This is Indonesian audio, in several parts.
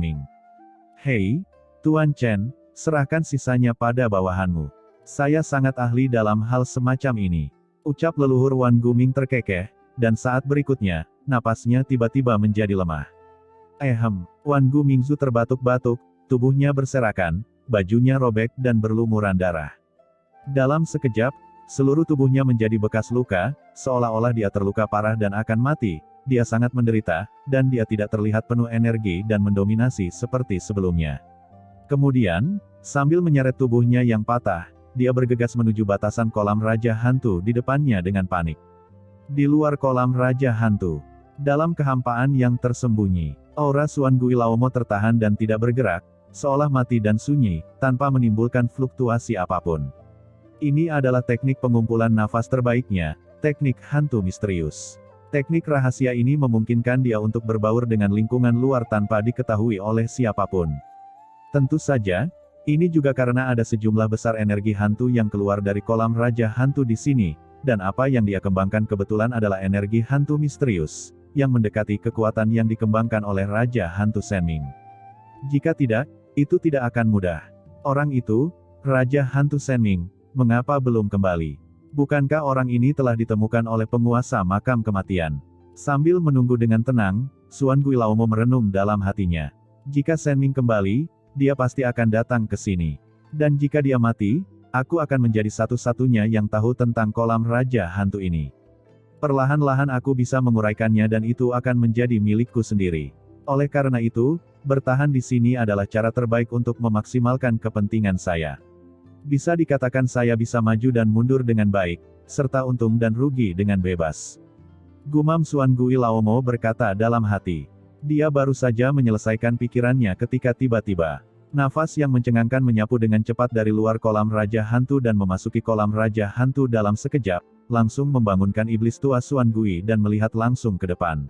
Ming. Hei, Tuan Chen, serahkan sisanya pada bawahanmu. Saya sangat ahli dalam hal semacam ini. Ucap leluhur Wan Guming terkekeh, dan saat berikutnya, napasnya tiba-tiba menjadi lemah. Wan Gumingzu terbatuk-batuk, tubuhnya berserakan, bajunya robek dan berlumuran darah. Dalam sekejap, seluruh tubuhnya menjadi bekas luka, seolah-olah dia terluka parah dan akan mati. Dia sangat menderita, dan dia tidak terlihat penuh energi dan mendominasi seperti sebelumnya. Kemudian, sambil menyeret tubuhnya yang patah, dia bergegas menuju batasan kolam Raja Hantu di depannya dengan panik. Di luar kolam Raja Hantu, dalam kehampaan yang tersembunyi, aura Xuan Gui Laomo tertahan dan tidak bergerak, seolah mati dan sunyi, tanpa menimbulkan fluktuasi apapun. Ini adalah teknik pengumpulan nafas terbaiknya, teknik hantu misterius. Teknik rahasia ini memungkinkan dia untuk berbaur dengan lingkungan luar tanpa diketahui oleh siapapun. Tentu saja, ini juga karena ada sejumlah besar energi hantu yang keluar dari kolam Raja Hantu di sini, dan apa yang dia kembangkan kebetulan adalah energi hantu misterius, yang mendekati kekuatan yang dikembangkan oleh Raja Hantu Shen Ming. Jika tidak, itu tidak akan mudah. Orang itu, Raja Hantu Shen Ming, mengapa belum kembali? Bukankah orang ini telah ditemukan oleh penguasa makam kematian? Sambil menunggu dengan tenang, Xuan Gui Laomo merenung dalam hatinya. Jika Shen Ming kembali, dia pasti akan datang ke sini. Dan jika dia mati, aku akan menjadi satu-satunya yang tahu tentang kolam Raja Hantu ini. Perlahan-lahan aku bisa menguraikannya dan itu akan menjadi milikku sendiri. Oleh karena itu, bertahan di sini adalah cara terbaik untuk memaksimalkan kepentingan saya. Bisa dikatakan saya bisa maju dan mundur dengan baik, serta untung dan rugi dengan bebas. Gumam Xuan Gui Laomo berkata dalam hati. Dia baru saja menyelesaikan pikirannya ketika tiba-tiba, nafas yang mencengangkan menyapu dengan cepat dari luar kolam Raja Hantu dan memasuki kolam Raja Hantu dalam sekejap, langsung membangunkan iblis tua Xuan Gui dan melihat langsung ke depan.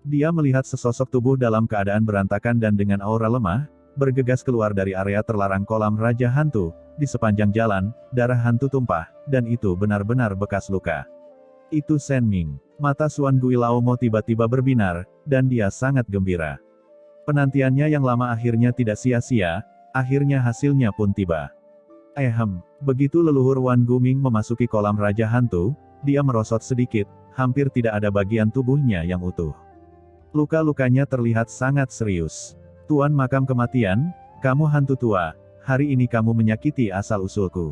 Dia melihat sesosok tubuh dalam keadaan berantakan dan dengan aura lemah, bergegas keluar dari area terlarang kolam Raja Hantu. Di sepanjang jalan, darah hantu tumpah, dan itu benar-benar bekas luka. Itu Shen Ming. Mata Xuan Gui Laomo tiba-tiba berbinar, dan dia sangat gembira. Penantiannya yang lama akhirnya tidak sia-sia, akhirnya hasilnya pun tiba. Begitu leluhur Wan Guming memasuki kolam Raja Hantu, dia merosot sedikit, hampir tidak ada bagian tubuhnya yang utuh. Luka-lukanya terlihat sangat serius. Tuan makam kematian, kamu hantu tua. Hari ini kamu menyakiti asal-usulku.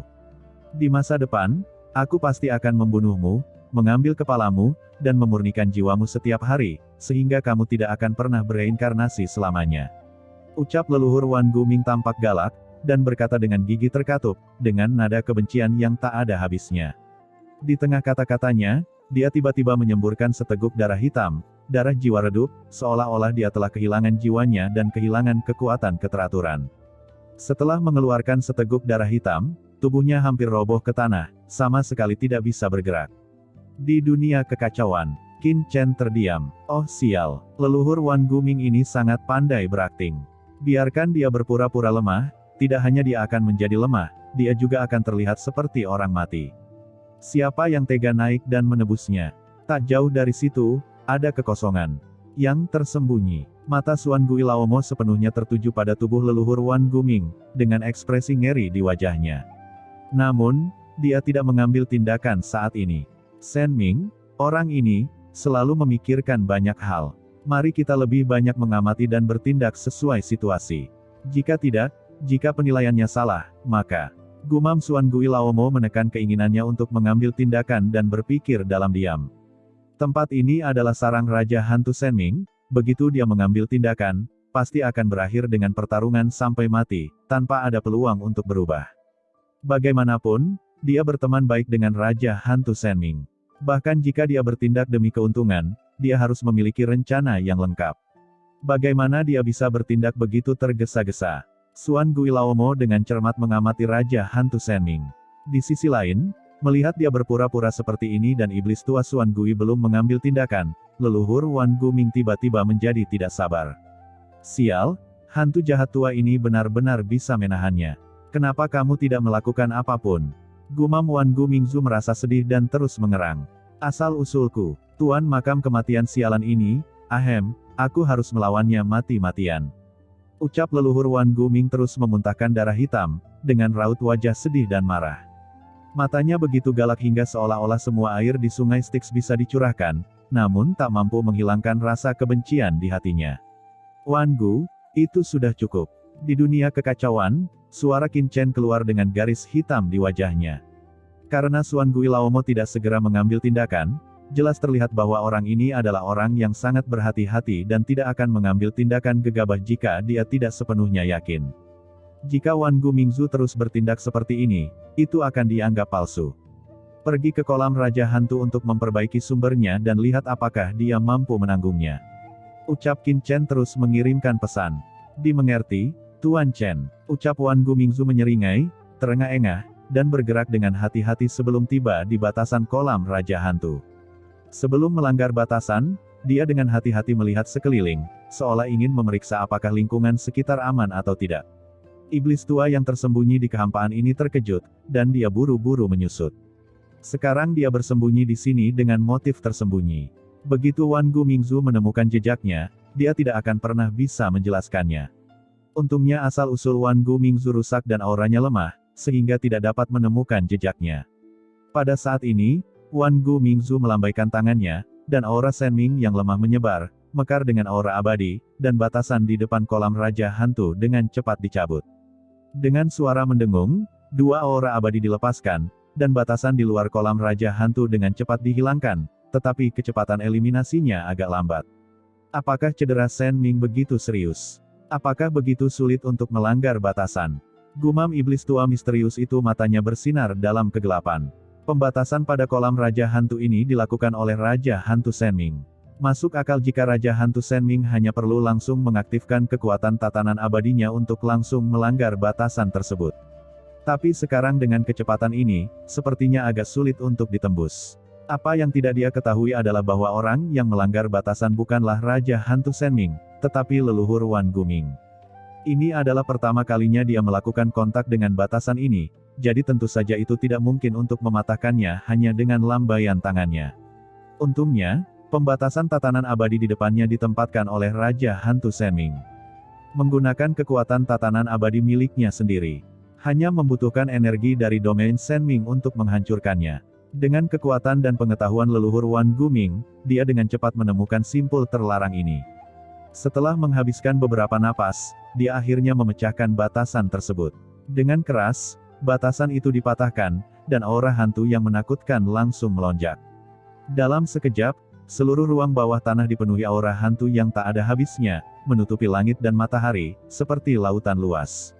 Di masa depan, aku pasti akan membunuhmu, mengambil kepalamu, dan memurnikan jiwamu setiap hari, sehingga kamu tidak akan pernah bereinkarnasi selamanya. Ucap leluhur Wan Guming tampak galak, dan berkata dengan gigi terkatup, dengan nada kebencian yang tak ada habisnya. Di tengah kata-katanya, dia tiba-tiba menyemburkan seteguk darah hitam, darah jiwa redup, seolah-olah dia telah kehilangan jiwanya dan kehilangan kekuatan keteraturan. Setelah mengeluarkan seteguk darah hitam, tubuhnya hampir roboh ke tanah, sama sekali tidak bisa bergerak. Di dunia kekacauan, Qin Chen terdiam. Oh sial, leluhur Wan Guming ini sangat pandai berakting. Biarkan dia berpura-pura lemah, tidak hanya dia akan menjadi lemah, dia juga akan terlihat seperti orang mati. Siapa yang tega naik dan menebusnya? Tak jauh dari situ, ada kekosongan yang tersembunyi. Mata Xuan Gui Laomo sepenuhnya tertuju pada tubuh leluhur Wan Guming, dengan ekspresi ngeri di wajahnya. Namun, dia tidak mengambil tindakan saat ini. Shen Ming, orang ini, selalu memikirkan banyak hal. Mari kita lebih banyak mengamati dan bertindak sesuai situasi. Jika tidak, jika penilaiannya salah, maka, gumam Xuan Gui Laomo menekan keinginannya untuk mengambil tindakan dan berpikir dalam diam. Tempat ini adalah sarang Raja Hantu Shen Ming. Begitu dia mengambil tindakan, pasti akan berakhir dengan pertarungan sampai mati, tanpa ada peluang untuk berubah. Bagaimanapun, dia berteman baik dengan Raja Hantu Shen Ming. Bahkan jika dia bertindak demi keuntungan, dia harus memiliki rencana yang lengkap. Bagaimana dia bisa bertindak begitu tergesa-gesa? Xuan Gui Laomo dengan cermat mengamati Raja Hantu Shen Ming. Di sisi lain, melihat dia berpura-pura seperti ini dan iblis tua Xuan Gui belum mengambil tindakan, leluhur Wan Guming tiba-tiba menjadi tidak sabar. Sial, hantu jahat tua ini benar-benar bisa menahannya. Kenapa kamu tidak melakukan apapun? Gumam Wan Gumingzu merasa sedih dan terus mengerang. Asal-usulku, tuan makam kematian sialan ini, aku harus melawannya mati-matian. Ucap leluhur Wan Guming terus memuntahkan darah hitam, dengan raut wajah sedih dan marah. Matanya begitu galak hingga seolah-olah semua air di sungai Styx bisa dicurahkan, namun tak mampu menghilangkan rasa kebencian di hatinya. Wan Gu, itu sudah cukup. Di dunia kekacauan, suara Qin Chen keluar dengan garis hitam di wajahnya. Karena Xuan Gui Laomo tidak segera mengambil tindakan, jelas terlihat bahwa orang ini adalah orang yang sangat berhati-hati dan tidak akan mengambil tindakan gegabah jika dia tidak sepenuhnya yakin. Jika Wan Gu Mingzu terus bertindak seperti ini, itu akan dianggap palsu. Pergi ke kolam Raja Hantu untuk memperbaiki sumbernya dan lihat apakah dia mampu menanggungnya. Ucap Qin Chen terus mengirimkan pesan. Dimengerti, Tuan Chen. Ucap Wan Gu Mingzu menyeringai, terengah-engah, dan bergerak dengan hati-hati sebelum tiba di batasan kolam Raja Hantu. Sebelum melanggar batasan, dia dengan hati-hati melihat sekeliling, seolah ingin memeriksa apakah lingkungan sekitar aman atau tidak. Iblis tua yang tersembunyi di kehampaan ini terkejut, dan dia buru-buru menyusut. Sekarang dia bersembunyi di sini dengan motif tersembunyi. Begitu Wan Gu Mingzu menemukan jejaknya, dia tidak akan pernah bisa menjelaskannya. Untungnya asal-usul Wan Gu Mingzu rusak dan auranya lemah, sehingga tidak dapat menemukan jejaknya. Pada saat ini, Wan Gu Mingzu melambaikan tangannya, dan aura Senming yang lemah menyebar, mekar dengan aura abadi, dan batasan di depan kolam Raja Hantu dengan cepat dicabut. Dengan suara mendengung, dua aura abadi dilepaskan, dan batasan di luar kolam Raja Hantu dengan cepat dihilangkan, tetapi kecepatan eliminasinya agak lambat. Apakah cedera Senming begitu serius? Apakah begitu sulit untuk melanggar batasan? Gumam iblis tua misterius itu matanya bersinar dalam kegelapan. Pembatasan pada kolam Raja Hantu ini dilakukan oleh Raja Hantu Senming. Masuk akal jika Raja Hantu Senming hanya perlu langsung mengaktifkan kekuatan tatanan abadinya untuk langsung melanggar batasan tersebut. Tapi sekarang dengan kecepatan ini, sepertinya agak sulit untuk ditembus. Apa yang tidak dia ketahui adalah bahwa orang yang melanggar batasan bukanlah Raja Hantu Senming, tetapi leluhur Wan Guming. Ini adalah pertama kalinya dia melakukan kontak dengan batasan ini, jadi tentu saja itu tidak mungkin untuk mematahkannya hanya dengan lambaian tangannya. Untungnya, pembatasan tatanan abadi di depannya ditempatkan oleh Raja Hantu Senming. Menggunakan kekuatan tatanan abadi miliknya sendiri. Hanya membutuhkan energi dari domain Senming untuk menghancurkannya. Dengan kekuatan dan pengetahuan leluhur Wan Guming, dia dengan cepat menemukan simpul terlarang ini. Setelah menghabiskan beberapa napas, dia akhirnya memecahkan batasan tersebut. Dengan keras, batasan itu dipatahkan, dan aura hantu yang menakutkan langsung melonjak. Dalam sekejap, seluruh ruang bawah tanah dipenuhi aura hantu yang tak ada habisnya, menutupi langit dan matahari, seperti lautan luas.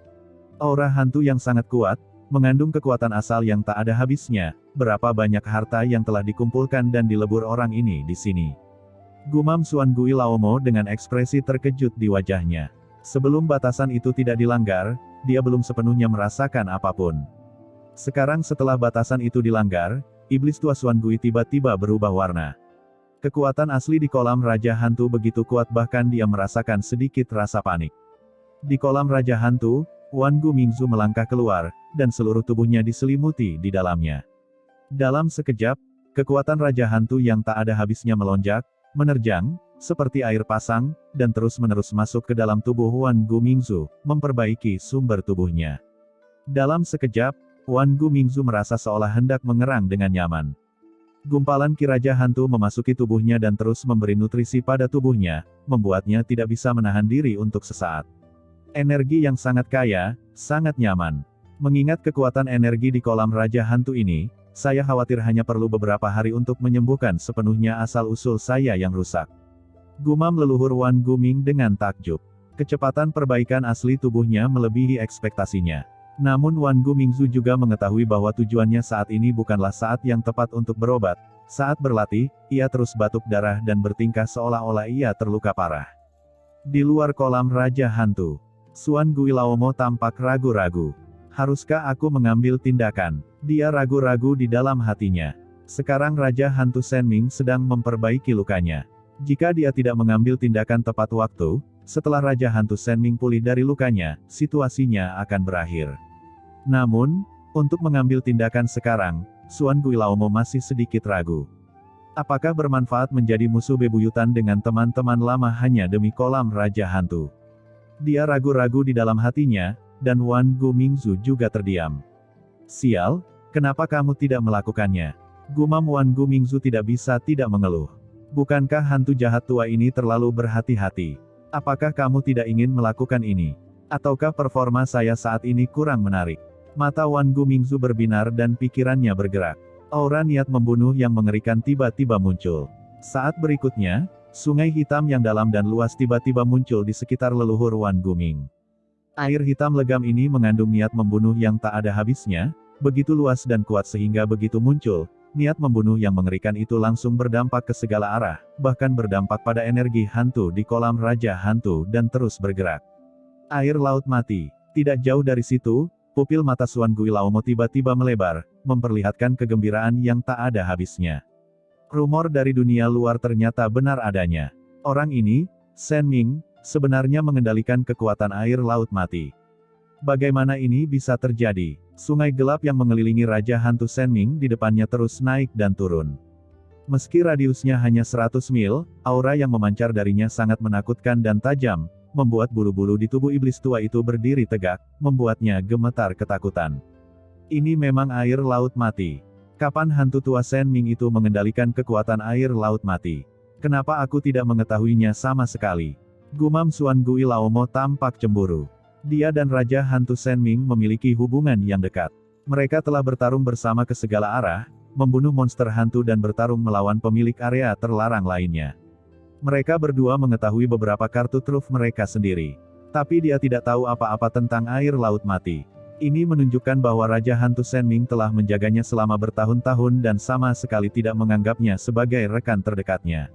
Aura hantu yang sangat kuat, mengandung kekuatan asal yang tak ada habisnya. Berapa banyak harta yang telah dikumpulkan dan dilebur orang ini di sini. Gumam Xuan Gui Laomo dengan ekspresi terkejut di wajahnya. Sebelum batasan itu tidak dilanggar, dia belum sepenuhnya merasakan apapun. Sekarang setelah batasan itu dilanggar, iblis tua Xuan Gui tiba-tiba berubah warna. Kekuatan asli di kolam Raja Hantu begitu kuat bahkan dia merasakan sedikit rasa panik. Di kolam Raja Hantu, Wan Gu Mingzu melangkah keluar, dan seluruh tubuhnya diselimuti di dalamnya. Dalam sekejap, kekuatan Raja Hantu yang tak ada habisnya melonjak, menerjang, seperti air pasang, dan terus-menerus masuk ke dalam tubuh Wan Gu Mingzu, memperbaiki sumber tubuhnya. Dalam sekejap, Wan Gu Mingzu merasa seolah hendak mengerang dengan nyaman. Gumpalan Ki Raja Hantu memasuki tubuhnya dan terus memberi nutrisi pada tubuhnya, membuatnya tidak bisa menahan diri untuk sesaat. Energi yang sangat kaya, sangat nyaman. Mengingat kekuatan energi di kolam Raja Hantu ini, saya khawatir hanya perlu beberapa hari untuk menyembuhkan sepenuhnya asal-usul saya yang rusak. Gumam leluhur Wan Guming dengan takjub. Kecepatan perbaikan asli tubuhnya melebihi ekspektasinya. Namun Wan Gu Mingzu juga mengetahui bahwa tujuannya saat ini bukanlah saat yang tepat untuk berobat. Saat berlatih, ia terus batuk darah dan bertingkah seolah-olah ia terluka parah. Di luar kolam Raja Hantu, Xuan Gui Laomo tampak ragu-ragu. Haruskah aku mengambil tindakan? Dia ragu-ragu di dalam hatinya. Sekarang Raja Hantu Senming sedang memperbaiki lukanya. Jika dia tidak mengambil tindakan tepat waktu, setelah Raja Hantu Senming pulih dari lukanya, situasinya akan berakhir. Namun, untuk mengambil tindakan sekarang, Xuan Gui Laomo masih sedikit ragu. Apakah bermanfaat menjadi musuh bebuyutan dengan teman-teman lama hanya demi kolam Raja Hantu? Dia ragu-ragu di dalam hatinya, dan Wan Gumingzu juga terdiam. Sial, kenapa kamu tidak melakukannya? Gumam Wan Gumingzu tidak bisa tidak mengeluh. Bukankah hantu jahat tua ini terlalu berhati-hati? Apakah kamu tidak ingin melakukan ini? Ataukah performa saya saat ini kurang menarik? Mata Wan Gumingzu berbinar dan pikirannya bergerak. Aura niat membunuh yang mengerikan tiba-tiba muncul. Saat berikutnya, sungai hitam yang dalam dan luas tiba-tiba muncul di sekitar leluhur Wan Guming. Air hitam legam ini mengandung niat membunuh yang tak ada habisnya, begitu luas dan kuat sehingga begitu muncul, niat membunuh yang mengerikan itu langsung berdampak ke segala arah, bahkan berdampak pada energi hantu di kolam Raja Hantu dan terus bergerak. Air laut mati. Tidak jauh dari situ, pupil mata Suan Gui Laomo tiba-tiba melebar, memperlihatkan kegembiraan yang tak ada habisnya. Rumor dari dunia luar ternyata benar adanya. Orang ini, Shen Ming, sebenarnya mengendalikan kekuatan air laut mati. Bagaimana ini bisa terjadi? Sungai gelap yang mengelilingi Raja Hantu Shen Ming di depannya terus naik dan turun. Meski radiusnya hanya 100 mil, aura yang memancar darinya sangat menakutkan dan tajam, membuat bulu-bulu di tubuh iblis tua itu berdiri tegak, membuatnya gemetar ketakutan. Ini memang air laut mati. Kapan hantu tua Shen Ming itu mengendalikan kekuatan air laut mati? Kenapa aku tidak mengetahuinya sama sekali? Gumam Suan Gui Laomo tampak cemburu. Dia dan Raja Hantu Shen Ming memiliki hubungan yang dekat. Mereka telah bertarung bersama ke segala arah, membunuh monster hantu dan bertarung melawan pemilik area terlarang lainnya. Mereka berdua mengetahui beberapa kartu truf mereka sendiri. Tapi dia tidak tahu apa-apa tentang air laut mati. Ini menunjukkan bahwa Raja Hantu Shen Ming telah menjaganya selama bertahun-tahun dan sama sekali tidak menganggapnya sebagai rekan terdekatnya.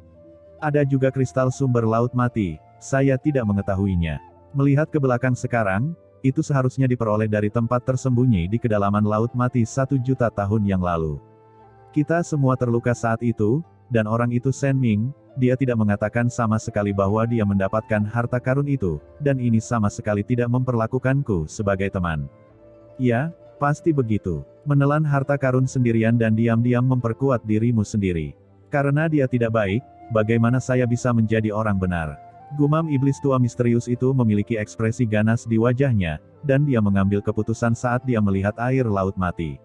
Ada juga kristal sumber laut mati, saya tidak mengetahuinya. Melihat ke belakang sekarang, itu seharusnya diperoleh dari tempat tersembunyi di kedalaman laut mati 1 juta tahun yang lalu. Kita semua terluka saat itu, dan orang itu Shen Ming, dia tidak mengatakan sama sekali bahwa dia mendapatkan harta karun itu, dan ini sama sekali tidak memperlakukanku sebagai teman. Ya, pasti begitu. Menelan harta karun sendirian dan diam-diam memperkuat dirimu sendiri. Karena dia tidak baik, bagaimana saya bisa menjadi orang benar? Gumam iblis tua misterius itu memiliki ekspresi ganas di wajahnya, dan dia mengambil keputusan saat dia melihat air laut mati.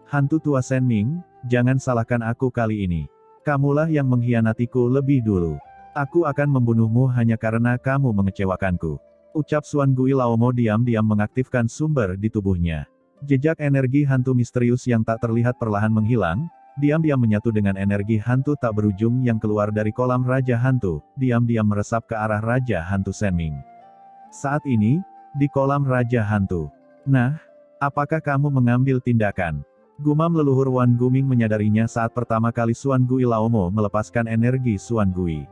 Hantu tua Shen Ming, jangan salahkan aku kali ini. Kamulah yang mengkhianatiku lebih dulu. Aku akan membunuhmu hanya karena kamu mengecewakanku. Ucap Suan Gui Laomo diam-diam mengaktifkan sumber di tubuhnya. Jejak energi hantu misterius yang tak terlihat perlahan menghilang, diam-diam menyatu dengan energi hantu tak berujung yang keluar dari kolam Raja Hantu, diam-diam meresap ke arah Raja Hantu Shen Ming. Saat ini, di kolam Raja Hantu. Nah, apakah kamu mengambil tindakan? Gumam leluhur Wan Guming menyadarinya saat pertama kali Suan Gui Laomo melepaskan energi Suan Gui.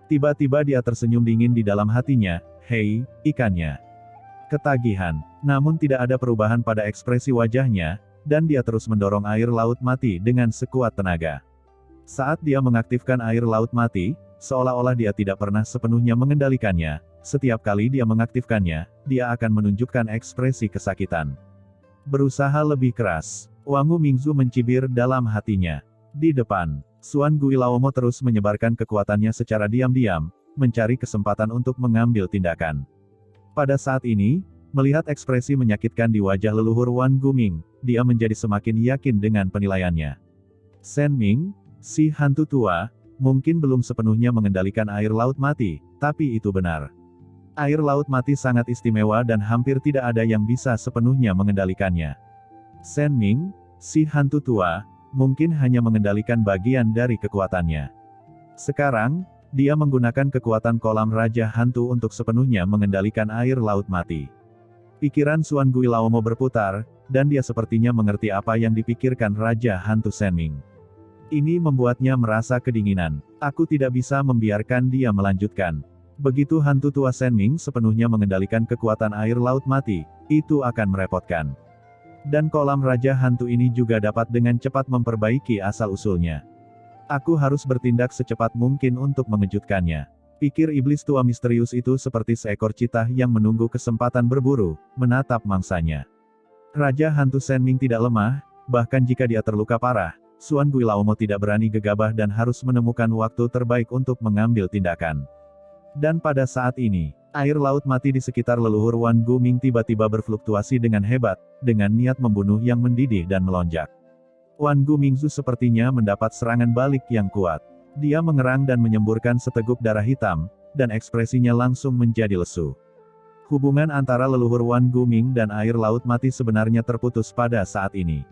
Tiba-tiba dia tersenyum dingin di dalam hatinya, hei, ikannya. Ketagihan, namun tidak ada perubahan pada ekspresi wajahnya, dan dia terus mendorong air laut mati dengan sekuat tenaga. Saat dia mengaktifkan air laut mati, seolah-olah dia tidak pernah sepenuhnya mengendalikannya, setiap kali dia mengaktifkannya, dia akan menunjukkan ekspresi kesakitan. Berusaha lebih keras. Wangu Mingzu mencibir dalam hatinya. Di depan, Suan Gui Laomo terus menyebarkan kekuatannya secara diam-diam, mencari kesempatan untuk mengambil tindakan. Pada saat ini, melihat ekspresi menyakitkan di wajah leluhur Wan Guming, dia menjadi semakin yakin dengan penilaiannya. Shen Ming, si hantu tua, mungkin belum sepenuhnya mengendalikan air laut mati, tapi itu benar. Air laut mati sangat istimewa dan hampir tidak ada yang bisa sepenuhnya mengendalikannya. Shen Ming, si hantu tua, mungkin hanya mengendalikan bagian dari kekuatannya. Sekarang, dia menggunakan kekuatan kolam Raja Hantu untuk sepenuhnya mengendalikan air laut mati. Pikiran Suan Gui Laomo berputar, dan dia sepertinya mengerti apa yang dipikirkan Raja Hantu Shen Ming. Ini membuatnya merasa kedinginan. Aku tidak bisa membiarkan dia melanjutkan. Begitu hantu tua Shen Ming sepenuhnya mengendalikan kekuatan air laut mati, itu akan merepotkan. Dan kolam Raja Hantu ini juga dapat dengan cepat memperbaiki asal-usulnya. Aku harus bertindak secepat mungkin untuk mengejutkannya. Pikir iblis tua misterius itu seperti seekor citah yang menunggu kesempatan berburu, menatap mangsanya. Raja Hantu Shen Ming tidak lemah, bahkan jika dia terluka parah, Suan Gui Laomo tidak berani gegabah dan harus menemukan waktu terbaik untuk mengambil tindakan. Dan pada saat ini, Air laut mati di sekitar leluhur Wan Guming tiba-tiba berfluktuasi dengan hebat, dengan niat membunuh yang mendidih dan melonjak. Wan Gumingzu sepertinya mendapat serangan balik yang kuat. Dia mengerang dan menyemburkan seteguk darah hitam, dan ekspresinya langsung menjadi lesu. Hubungan antara leluhur Wan Guming dan air laut mati sebenarnya terputus pada saat ini.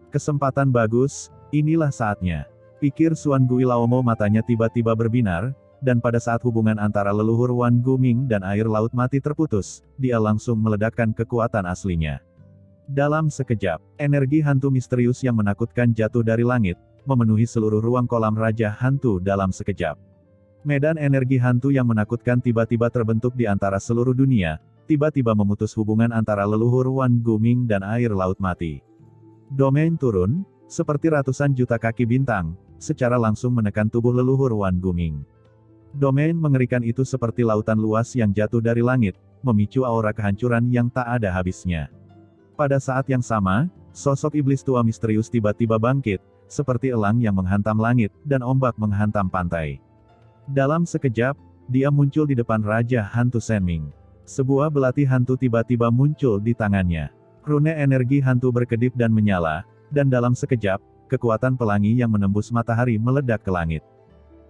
Kesempatan bagus, inilah saatnya. Pikir Suan Gui Laomo, matanya tiba-tiba berbinar, dan pada saat hubungan antara leluhur Wan Guming dan air laut mati terputus, dia langsung meledakkan kekuatan aslinya. Dalam sekejap, energi hantu misterius yang menakutkan jatuh dari langit, memenuhi seluruh ruang kolam Raja Hantu dalam sekejap. Medan energi hantu yang menakutkan tiba-tiba terbentuk di antara seluruh dunia, tiba-tiba memutus hubungan antara leluhur Wan Guming dan air laut mati. Domain turun, seperti ratusan juta kaki bintang, secara langsung menekan tubuh leluhur Wan Guming. Domain mengerikan itu seperti lautan luas yang jatuh dari langit, memicu aura kehancuran yang tak ada habisnya. Pada saat yang sama, sosok iblis tua misterius tiba-tiba bangkit, seperti elang yang menghantam langit, dan ombak menghantam pantai. Dalam sekejap, dia muncul di depan Raja Hantu Senming. Sebuah belati hantu tiba-tiba muncul di tangannya. Rune energi hantu berkedip dan menyala, dan dalam sekejap, kekuatan pelangi yang menembus matahari meledak ke langit.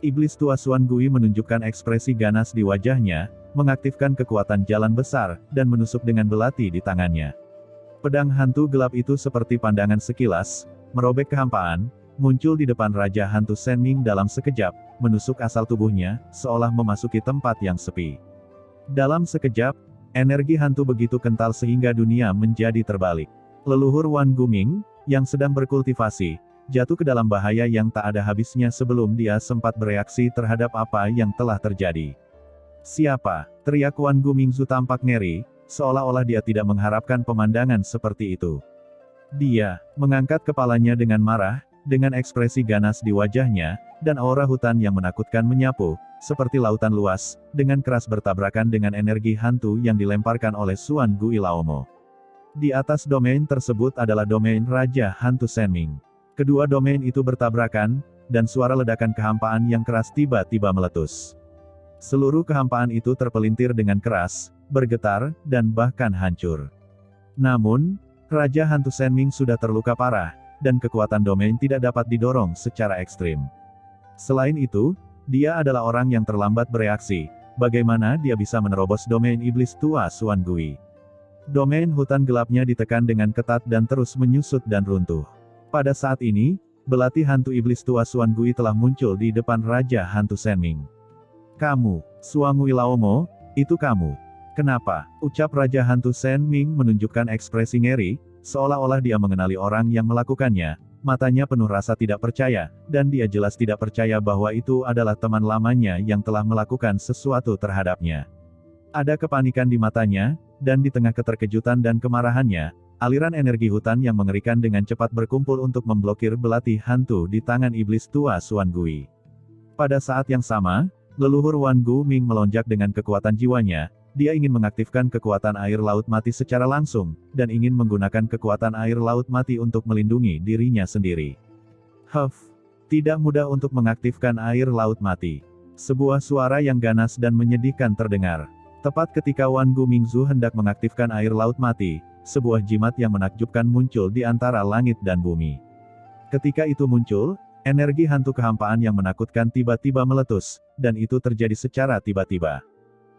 Iblis tua Suan Gui menunjukkan ekspresi ganas di wajahnya, mengaktifkan kekuatan jalan besar, dan menusuk dengan belati di tangannya. Pedang hantu gelap itu seperti pandangan sekilas, merobek kehampaan, muncul di depan Raja Hantu Senming dalam sekejap, menusuk asal tubuhnya, seolah memasuki tempat yang sepi. Dalam sekejap, energi hantu begitu kental sehingga dunia menjadi terbalik. Leluhur Wan Guming, yang sedang berkultivasi, jatuh ke dalam bahaya yang tak ada habisnya sebelum dia sempat bereaksi terhadap apa yang telah terjadi. "Siapa?" teriak Wan Gumingzu tampak ngeri, seolah-olah dia tidak mengharapkan pemandangan seperti itu. Dia mengangkat kepalanya dengan marah, dengan ekspresi ganas di wajahnya, dan aura hutan yang menakutkan menyapu, seperti lautan luas, dengan keras bertabrakan dengan energi hantu yang dilemparkan oleh Suan Gui Laomo. Di atas domain tersebut adalah domain Raja Hantu Senming. Kedua domain itu bertabrakan, dan suara ledakan kehampaan yang keras tiba-tiba meletus. Seluruh kehampaan itu terpelintir dengan keras, bergetar, dan bahkan hancur. Namun, Raja Hantu Senming sudah terluka parah, dan kekuatan domain tidak dapat didorong secara ekstrim. Selain itu, dia adalah orang yang terlambat bereaksi. Bagaimana dia bisa menerobos domain iblis tua Suan Gui? Domain hutan gelapnya ditekan dengan ketat dan terus menyusut dan runtuh. Pada saat ini, belati hantu iblis tua Suan Gui telah muncul di depan Raja Hantu Senming. "Kamu, Suan Gui Laomo, itu kamu. Kenapa?" ucap Raja Hantu Senming menunjukkan ekspresi ngeri, seolah-olah dia mengenali orang yang melakukannya. Matanya penuh rasa tidak percaya, dan dia jelas tidak percaya bahwa itu adalah teman lamanya yang telah melakukan sesuatu terhadapnya. Ada kepanikan di matanya, dan di tengah keterkejutan dan kemarahannya, aliran energi hutan yang mengerikan dengan cepat berkumpul untuk memblokir belati hantu di tangan iblis tua Suan Gui. Pada saat yang sama, leluhur Wan Guming melonjak dengan kekuatan jiwanya. Dia ingin mengaktifkan kekuatan air laut mati secara langsung, dan ingin menggunakan kekuatan air laut mati untuk melindungi dirinya sendiri. Tidak mudah untuk mengaktifkan air laut mati. Sebuah suara yang ganas dan menyedihkan terdengar. Tepat ketika Wan Gumingzu hendak mengaktifkan air laut mati, sebuah jimat yang menakjubkan muncul di antara langit dan bumi. Ketika itu muncul, energi hantu kehampaan yang menakutkan tiba-tiba meletus, dan itu terjadi secara tiba-tiba.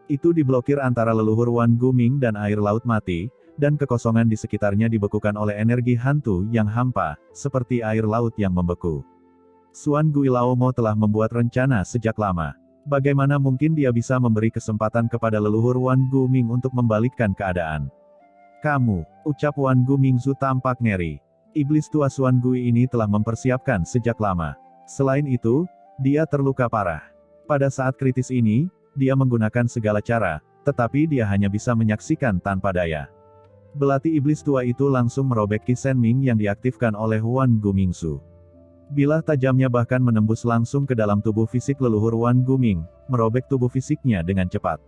Itu diblokir antara leluhur Wan Guming dan air laut mati, dan kekosongan di sekitarnya dibekukan oleh energi hantu yang hampa, seperti air laut yang membeku. Suan Gui Laomo telah membuat rencana sejak lama. Bagaimana mungkin dia bisa memberi kesempatan kepada leluhur Wan Guming untuk membalikkan keadaan? "Kamu," ucap Wan Gumingzu tampak ngeri. Iblis tua Suan Gui ini telah mempersiapkan sejak lama. Selain itu, dia terluka parah. Pada saat kritis ini, dia menggunakan segala cara, tetapi dia hanya bisa menyaksikan tanpa daya. Belati iblis tua itu langsung merobek Qi Senming yang diaktifkan oleh Wan Gumingzu. Bilah tajamnya bahkan menembus langsung ke dalam tubuh fisik leluhur Wan Guming, merobek tubuh fisiknya dengan cepat.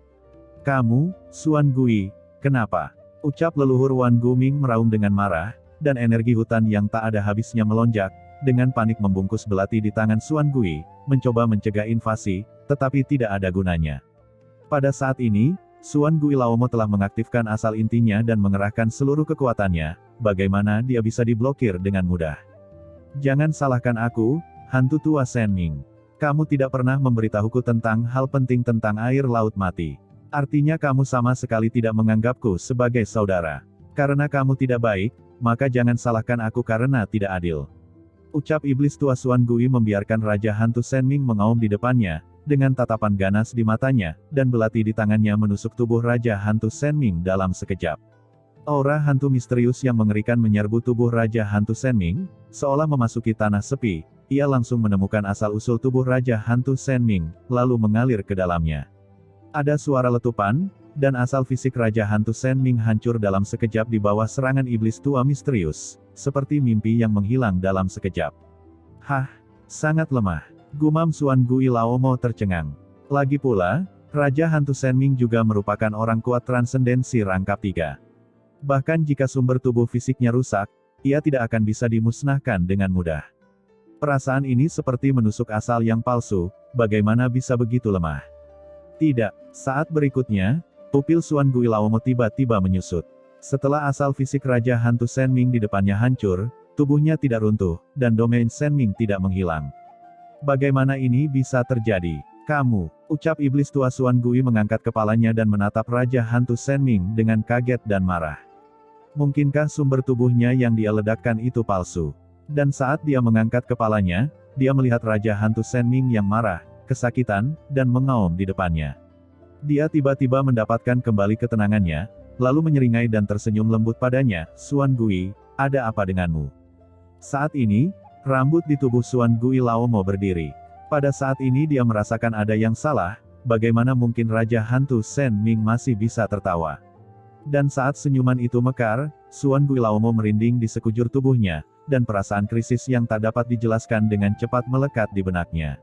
"Kamu, Suan Gui, kenapa?" ucap leluhur Wan Guming meraung dengan marah, dan energi hutan yang tak ada habisnya melonjak, dengan panik membungkus belati di tangan Suan Gui, mencoba mencegah invasi, tetapi tidak ada gunanya. Pada saat ini, Xuan Gui Laomo telah mengaktifkan asal intinya dan mengerahkan seluruh kekuatannya, bagaimana dia bisa diblokir dengan mudah. Jangan salahkan aku, hantu tua Sen Ming. Kamu tidak pernah memberitahuku tentang hal penting tentang air laut mati. Artinya kamu sama sekali tidak menganggapku sebagai saudara. Karena kamu tidak baik, maka jangan salahkan aku karena tidak adil. Ucap iblis tua Xuan Gui membiarkan Raja Hantu Sen Ming mengaum di depannya, dengan tatapan ganas di matanya, dan belati di tangannya menusuk tubuh Raja Hantu Sen Ming dalam sekejap. Aura hantu misterius yang mengerikan menyerbu tubuh Raja Hantu Sen Ming, seolah memasuki tanah sepi. Ia langsung menemukan asal-usul tubuh Raja Hantu Sen Ming, lalu mengalir ke dalamnya. Ada suara letupan, dan asal fisik Raja Hantu Sen Ming hancur dalam sekejap di bawah serangan iblis tua misterius, seperti mimpi yang menghilang dalam sekejap. Hah, sangat lemah. Gumam Xuan Gui Laomo tercengang. Lagi pula, Raja Hantu Sen Ming juga merupakan orang kuat transendensi rangkap 3. Bahkan jika sumber tubuh fisiknya rusak, ia tidak akan bisa dimusnahkan dengan mudah. Perasaan ini seperti menusuk asal yang palsu, bagaimana bisa begitu lemah? Tidak, saat berikutnya, pupil Xuan Gui Laomo tiba-tiba menyusut. Setelah asal fisik Raja Hantu Sen Ming di depannya hancur, tubuhnya tidak runtuh, dan domain Sen Ming tidak menghilang. Bagaimana ini bisa terjadi? Kamu, ucap iblis tua Xuan Gui mengangkat kepalanya dan menatap Raja Hantu Sen Ming dengan kaget dan marah. Mungkinkah sumber tubuhnya yang dia ledakkan itu palsu? Dan saat dia mengangkat kepalanya, dia melihat Raja Hantu Sen Ming yang marah, kesakitan, dan mengaum di depannya. Dia tiba-tiba mendapatkan kembali ketenangannya, lalu menyeringai dan tersenyum lembut padanya, Xuan Gui, ada apa denganmu? Saat ini, rambut di tubuh Xuan Gui Laomo berdiri. Pada saat ini dia merasakan ada yang salah, bagaimana mungkin Raja Hantu Sen Ming masih bisa tertawa. Dan saat senyuman itu mekar, Xuan Gui Laomo merinding di sekujur tubuhnya, dan perasaan krisis yang tak dapat dijelaskan dengan cepat melekat di benaknya.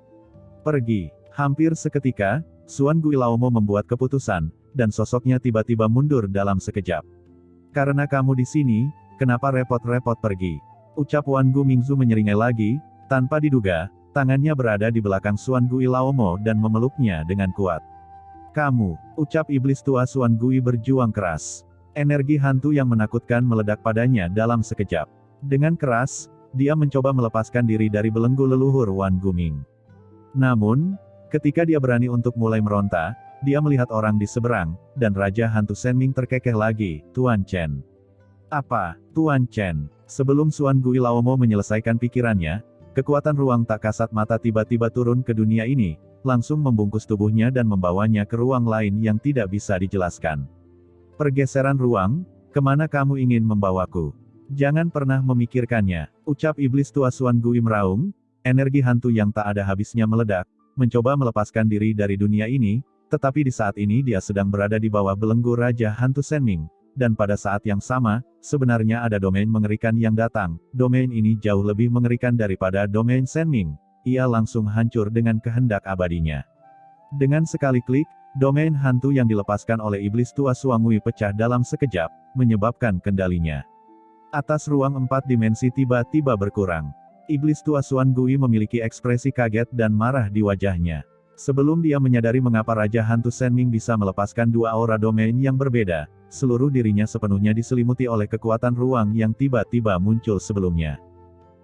Pergi. Hampir seketika, Xuan Gui Laomo membuat keputusan, dan sosoknya tiba-tiba mundur dalam sekejap. Karena kamu di sini, kenapa repot-repot pergi? Ucap Wan Gu Mingzu menyeringai lagi, tanpa diduga, tangannya berada di belakang Xuan Gui Laomo dan memeluknya dengan kuat. Kamu, ucap iblis tua Xuan Gui berjuang keras. Energi hantu yang menakutkan meledak padanya dalam sekejap. Dengan keras, dia mencoba melepaskan diri dari belenggu leluhur Wan Guming. Namun, ketika dia berani untuk mulai meronta, dia melihat orang di seberang, dan Raja Hantu Sen Ming terkekeh lagi, Tuan Chen. Apa, Tuan Chen? Sebelum Xuan Gui Laomo menyelesaikan pikirannya, kekuatan ruang tak kasat mata tiba-tiba turun ke dunia ini, langsung membungkus tubuhnya dan membawanya ke ruang lain yang tidak bisa dijelaskan. Pergeseran ruang, kemana kamu ingin membawaku? Jangan pernah memikirkannya, ucap iblis tua Xuan Gui meraung, energi hantu yang tak ada habisnya meledak, mencoba melepaskan diri dari dunia ini, tetapi di saat ini dia sedang berada di bawah belenggu Raja Hantu Sen Ming. Dan pada saat yang sama, sebenarnya ada domain mengerikan yang datang. Domain ini jauh lebih mengerikan daripada domain Sen Ming. Ia langsung hancur dengan kehendak abadinya. Dengan sekali klik, domain hantu yang dilepaskan oleh iblis tua Xuan Gui pecah dalam sekejap, menyebabkan kendalinya. Atas ruang 4 dimensi tiba-tiba berkurang. Iblis tua Xuan Gui memiliki ekspresi kaget dan marah di wajahnya. Sebelum dia menyadari mengapa Raja Hantu Sen Ming bisa melepaskan dua aura domain yang berbeda, seluruh dirinya sepenuhnya diselimuti oleh kekuatan ruang yang tiba-tiba muncul sebelumnya.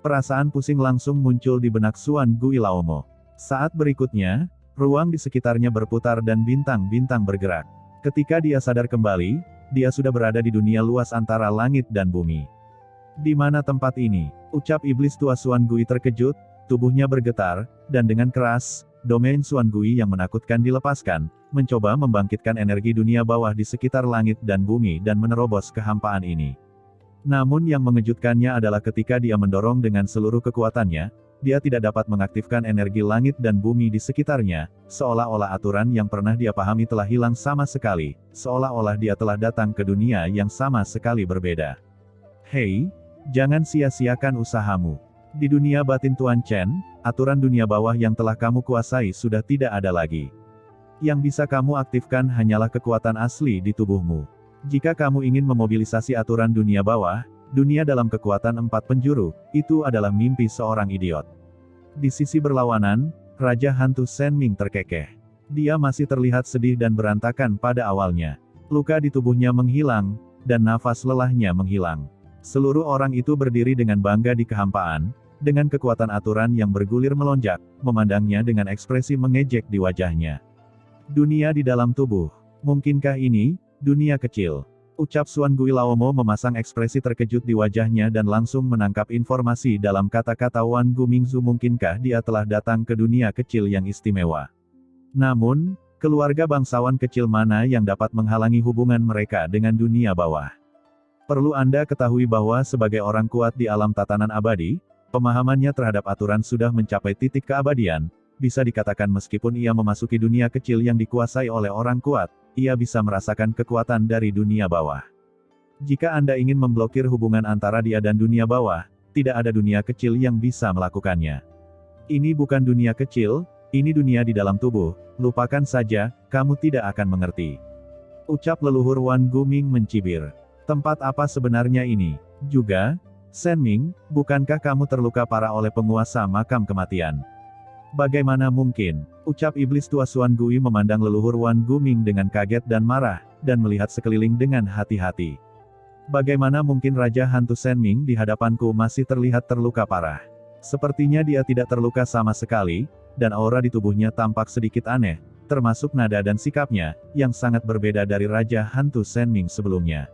Perasaan pusing langsung muncul di benak Xuan Gui Laomo. Saat berikutnya, ruang di sekitarnya berputar dan bintang-bintang bergerak. Ketika dia sadar kembali, dia sudah berada di dunia luas antara langit dan bumi. Di mana tempat ini? Ucap iblis tua Xuan Gui terkejut, tubuhnya bergetar, dan dengan keras, domain Xuan Gui yang menakutkan dilepaskan, mencoba membangkitkan energi dunia bawah di sekitar langit dan bumi dan menerobos kehampaan ini. Namun yang mengejutkannya adalah ketika dia mendorong dengan seluruh kekuatannya, dia tidak dapat mengaktifkan energi langit dan bumi di sekitarnya, seolah-olah aturan yang pernah dia pahami telah hilang sama sekali, seolah-olah dia telah datang ke dunia yang sama sekali berbeda. Hei, jangan sia-siakan usahamu. Di dunia batin Tuan Chen, aturan dunia bawah yang telah kamu kuasai sudah tidak ada lagi. Yang bisa kamu aktifkan hanyalah kekuatan asli di tubuhmu. Jika kamu ingin memobilisasi aturan dunia bawah, dunia dalam kekuatan 4 penjuru, itu adalah mimpi seorang idiot. Di sisi berlawanan, Raja Hantu Sen Ming terkekeh. Dia masih terlihat sedih dan berantakan pada awalnya. Luka di tubuhnya menghilang, dan nafas lelahnya menghilang. Seluruh orang itu berdiri dengan bangga di kehampaan, dengan kekuatan aturan yang bergulir melonjak, memandangnya dengan ekspresi mengejek di wajahnya. Dunia di dalam tubuh. Mungkinkah ini, dunia kecil? Ucap Xuan Gui Laomo memasang ekspresi terkejut di wajahnya dan langsung menangkap informasi dalam kata-kata Wan Gumingzu. Mungkinkah dia telah datang ke dunia kecil yang istimewa? Namun, keluarga bangsawan kecil mana yang dapat menghalangi hubungan mereka dengan dunia bawah? Perlu Anda ketahui bahwa sebagai orang kuat di alam tatanan abadi, pemahamannya terhadap aturan sudah mencapai titik keabadian. Bisa dikatakan meskipun ia memasuki dunia kecil yang dikuasai oleh orang kuat, ia bisa merasakan kekuatan dari dunia bawah. Jika Anda ingin memblokir hubungan antara dia dan dunia bawah, tidak ada dunia kecil yang bisa melakukannya. Ini bukan dunia kecil, ini dunia di dalam tubuh, lupakan saja, kamu tidak akan mengerti. Ucap leluhur Wan Guming mencibir. Tempat apa sebenarnya ini? Juga, Shen Ming, bukankah kamu terluka parah oleh penguasa makam kematian? Bagaimana mungkin? Ucap iblis tua Xuan Gui memandang leluhur Wan Guming dengan kaget dan marah, dan melihat sekeliling dengan hati-hati. Bagaimana mungkin Raja Hantu Shen Ming di hadapanku masih terlihat terluka parah? Sepertinya dia tidak terluka sama sekali, dan aura di tubuhnya tampak sedikit aneh, termasuk nada dan sikapnya, yang sangat berbeda dari Raja Hantu Shen Ming sebelumnya.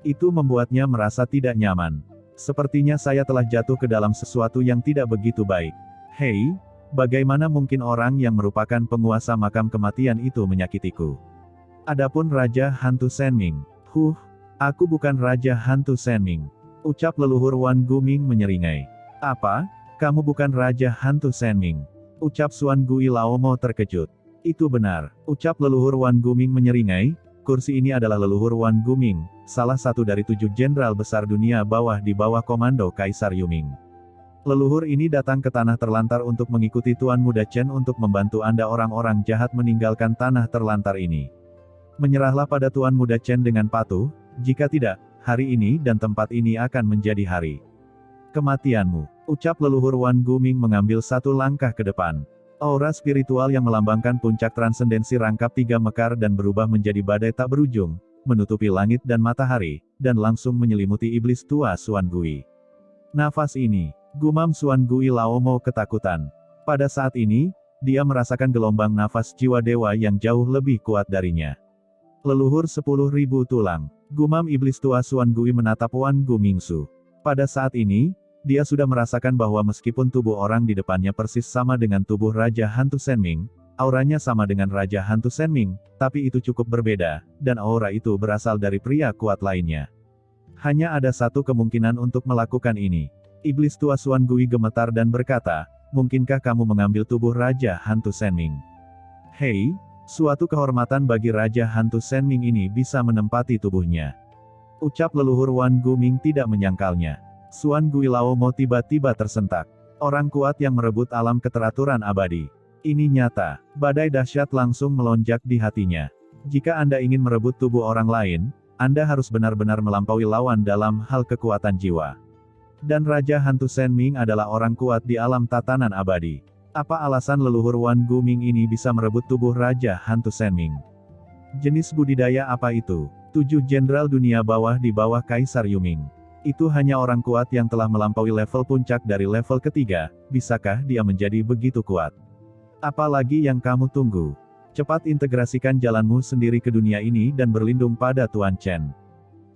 Itu membuatnya merasa tidak nyaman. Sepertinya saya telah jatuh ke dalam sesuatu yang tidak begitu baik. Hei, bagaimana mungkin orang yang merupakan penguasa makam kematian itu menyakitiku? Adapun Raja Hantu Shen Ming, aku bukan Raja Hantu Shen Ming. Ucap leluhur Wan Guming menyeringai. Apa? Kamu bukan Raja Hantu Shen Ming? Ucap Xuan Gui Laomo terkejut. Itu benar, ucap leluhur Wan Guming menyeringai. Kursi ini adalah leluhur Wan Guming, salah satu dari 7 jenderal besar dunia bawah di bawah komando Kaisar Yuming. Leluhur ini datang ke tanah terlantar untuk mengikuti Tuan Muda Chen untuk membantu Anda orang-orang jahat meninggalkan tanah terlantar ini. Menyerahlah pada Tuan Muda Chen dengan patuh, jika tidak, hari ini dan tempat ini akan menjadi hari kematianmu. Ucap leluhur Wan Guming mengambil satu langkah ke depan. Aura spiritual yang melambangkan puncak transendensi rangkap 3 mekar dan berubah menjadi badai tak berujung, menutupi langit dan matahari, dan langsung menyelimuti iblis tua Xuan Gui. Nafas ini, gumam Xuan Gui Laomo ketakutan. Pada saat ini, dia merasakan gelombang nafas jiwa dewa yang jauh lebih kuat darinya. Leluhur 10.000 tulang, gumam iblis tua Xuan Gui menatap Wan Gumingzu. Pada saat ini, dia sudah merasakan bahwa meskipun tubuh orang di depannya persis sama dengan tubuh Raja Hantu Shen Ming, auranya sama dengan Raja Hantu Shen Ming, tapi itu cukup berbeda, dan aura itu berasal dari pria kuat lainnya. Hanya ada satu kemungkinan untuk melakukan ini. Iblis tua Xuan Gui gemetar dan berkata, mungkinkah kamu mengambil tubuh Raja Hantu Shen Ming? Hei, suatu kehormatan bagi Raja Hantu Shen Ming ini bisa menempati tubuhnya. Ucap leluhur Wan Guming tidak menyangkalnya. Xuan Gui Laomo tiba-tiba tersentak. Orang kuat yang merebut alam keteraturan abadi. Ini nyata. Badai dahsyat langsung melonjak di hatinya. Jika Anda ingin merebut tubuh orang lain, Anda harus benar-benar melampaui lawan dalam hal kekuatan jiwa. Dan Raja Hantu Shen Ming adalah orang kuat di alam tatanan abadi. Apa alasan leluhur Wan Guming ini bisa merebut tubuh Raja Hantu Shen Ming? Jenis budidaya apa itu? 7 jenderal dunia bawah di bawah Kaisar Yuming. Itu hanya orang kuat yang telah melampaui level puncak dari level ketiga, bisakah dia menjadi begitu kuat? Apalagi yang kamu tunggu? Cepat integrasikan jalanmu sendiri ke dunia ini dan berlindung pada Tuan Chen.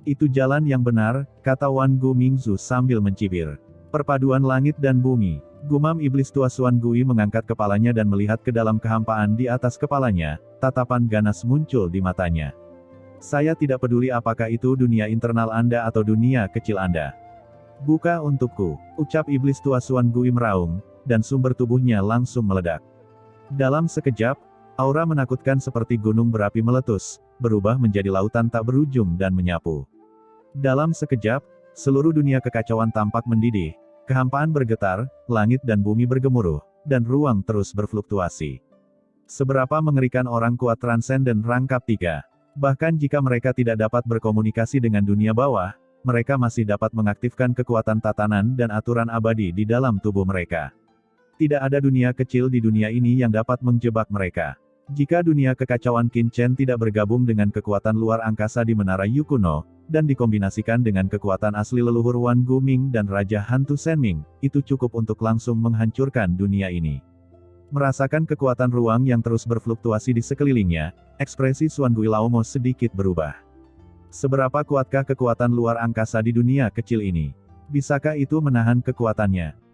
Itu jalan yang benar, kata Wan Gumingzu sambil mencibir. Perpaduan langit dan bumi. Gumam iblis tua Xuan Gui mengangkat kepalanya dan melihat ke dalam kehampaan di atas kepalanya, tatapan ganas muncul di matanya. Saya tidak peduli apakah itu dunia internal Anda atau dunia kecil Anda. Buka untukku, ucap iblis tua Xuan Gui meraung, dan sumber tubuhnya langsung meledak. Dalam sekejap, aura menakutkan seperti gunung berapi meletus, berubah menjadi lautan tak berujung dan menyapu. Dalam sekejap, seluruh dunia kekacauan tampak mendidih, kehampaan bergetar, langit dan bumi bergemuruh, dan ruang terus berfluktuasi. Seberapa mengerikan orang kuat transenden rangkap 3. Bahkan jika mereka tidak dapat berkomunikasi dengan dunia bawah, mereka masih dapat mengaktifkan kekuatan tatanan dan aturan abadi di dalam tubuh mereka. Tidak ada dunia kecil di dunia ini yang dapat menjebak mereka. Jika dunia kekacauan Qin Chen tidak bergabung dengan kekuatan luar angkasa di Menara Yu kuno, dan dikombinasikan dengan kekuatan asli leluhur Wan Guming dan Raja Hantu Senming, itu cukup untuk langsung menghancurkan dunia ini. Merasakan kekuatan ruang yang terus berfluktuasi di sekelilingnya, ekspresi Xuan Guilaumo sedikit berubah. Seberapa kuatkah kekuatan luar angkasa di dunia kecil ini? Bisakah itu menahan kekuatannya?